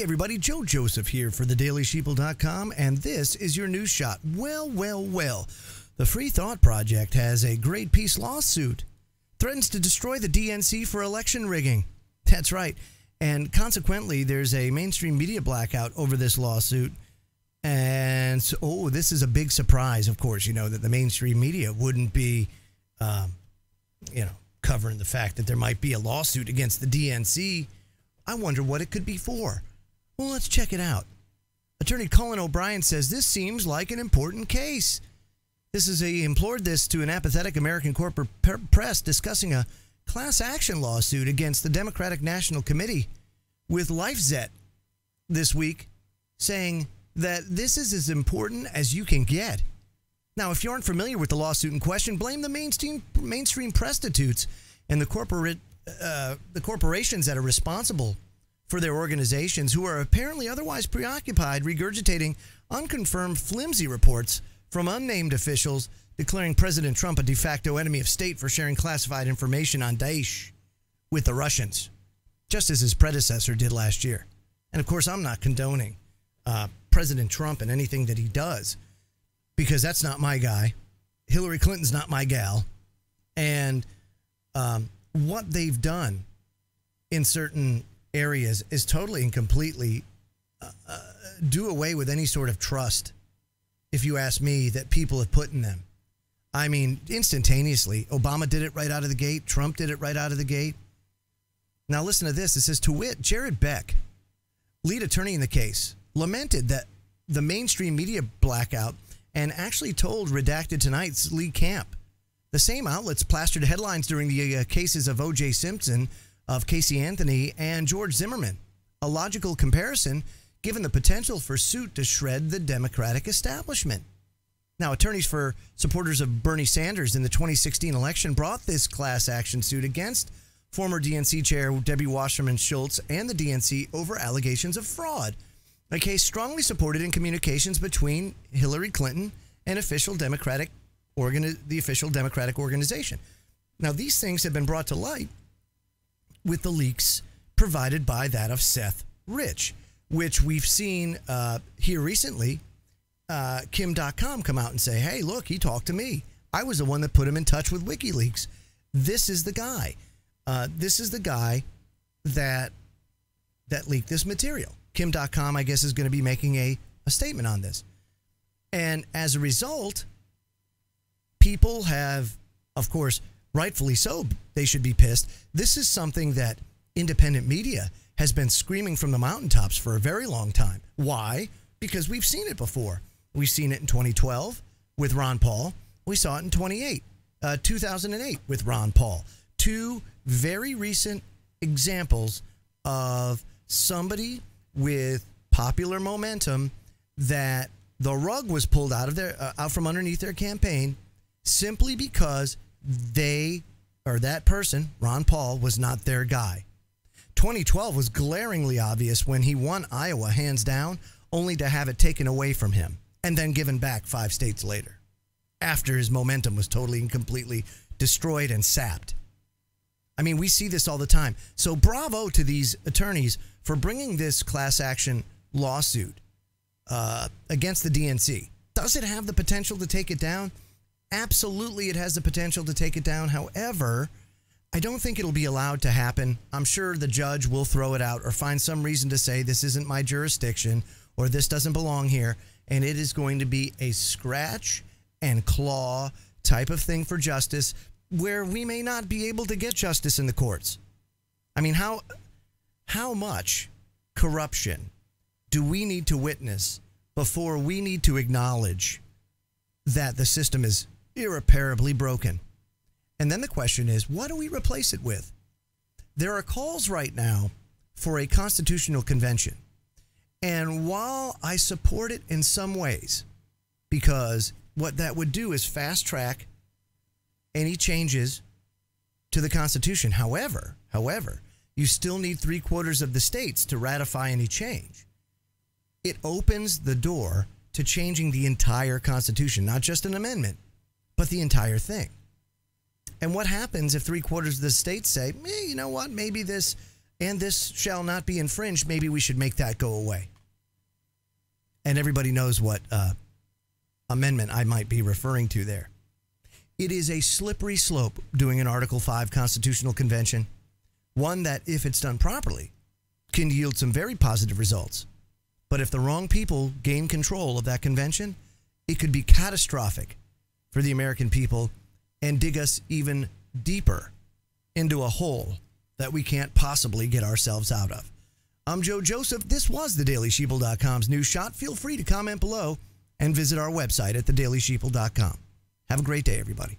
Hey everybody, Joe Joseph here for thedailysheeple.com, and this is your news shot. Well, the Free Thought Project has a great peace lawsuit. Threatens to destroy the DNC for election rigging. That's right. And consequently, there's a mainstream media blackout over this lawsuit. And so, this is a big surprise, of course, that the mainstream media wouldn't be, covering the fact that there might be a lawsuit against the DNC. I wonder what it could be for. Well, let's check it out. Attorney Colin O'Brien says this seems like an important case. He implored this to an apathetic American corporate press discussing a class action lawsuit against the Democratic National Committee with LifeZet this week, saying that this is as important as you can get. Now, if you aren't familiar with the lawsuit in question, blame the mainstream prostitutes and the corporations that are responsible for their organizations, who are apparently otherwise preoccupied regurgitating unconfirmed flimsy reports from unnamed officials declaring President Trump a de facto enemy of state for sharing classified information on Daesh with the Russians, just as his predecessor did last year. And of course, I'm not condoning President Trump and anything that he does, because that's not my guy. Hillary Clinton's not my gal. And what they've done in certain areas is totally and completely do away with any sort of trust, if you ask me, that people have put in them. I mean, instantaneously. Obama did it right out of the gate. Trump did it right out of the gate. Now listen to this. It says, to wit, Jared Beck, lead attorney in the case, lamented that the mainstream media blackout and actually told Redacted Tonight's Lee Camp. The same outlets plastered headlines during the cases of O.J. Simpson, of Casey Anthony, and George Zimmerman. A logical comparison, given the potential for suit to shred the Democratic establishment. Now, attorneys for supporters of Bernie Sanders in the 2016 election brought this class action suit against former DNC chair Debbie Wasserman Schultz and the DNC over allegations of fraud. A case strongly supported in communications between Hillary Clinton and the official Democratic organization. Now, these things have been brought to light with the leaks provided by that of Seth Rich, which we've seen here recently. Kim.com come out and say, hey, look, he talked to me. I was the one that put him in touch with WikiLeaks. This is the guy. This is the guy that leaked this material. Kim.com, I guess, is going to be making a statement on this. And as a result, people have, of course, rightfully so, they should be pissed. This is something that independent media has been screaming from the mountaintops for a very long time. Why? Because we've seen it before. We've seen it in 2012 with Ron Paul. We saw it in 2008 with Ron Paul. Two very recent examples of somebody with popular momentum that the rug was pulled out from underneath their campaign simply because that person, Ron Paul, was not their guy. 2012 was glaringly obvious when he won Iowa hands down, only to have it taken away from him and then given back 5 states later, after his momentum was totally and completely destroyed and sapped. I mean, we see this all the time. So bravo to these attorneys for bringing this class action lawsuit against the DNC. Does it have the potential to take it down? Absolutely, it has the potential to take it down. However, I don't think it'll be allowed to happen. I'm sure the judge will throw it out or find some reason to say this isn't my jurisdiction or this doesn't belong here. And it is going to be a scratch and claw type of thing for justice, where we may not be able to get justice in the courts. I mean, how much corruption do we need to witness before we need to acknowledge that the system is irreparably broken? And then the question is, what do we replace it with? There are calls right now for a constitutional convention. And while I support it in some ways, because what that would do is fast track any changes to the Constitution. However, you still need 3/4 of the states to ratify any change. It opens the door to changing the entire Constitution, not just an amendment, but the entire thing. And what happens if 3/4 of the states say, you know what, maybe this and this shall not be infringed, maybe we should make that go away. And everybody knows what amendment I might be referring to there. It is a slippery slope doing an Article 5 constitutional convention, one that, if it's done properly, can yield some very positive results. But if the wrong people gain control of that convention, it could be catastrophic for the American people and dig us even deeper into a hole that we can't possibly get ourselves out of. I'm Joe Joseph. This was thedailysheeple.com's News Shot. Feel free to comment below and visit our website at thedailysheeple.com. Have a great day, everybody.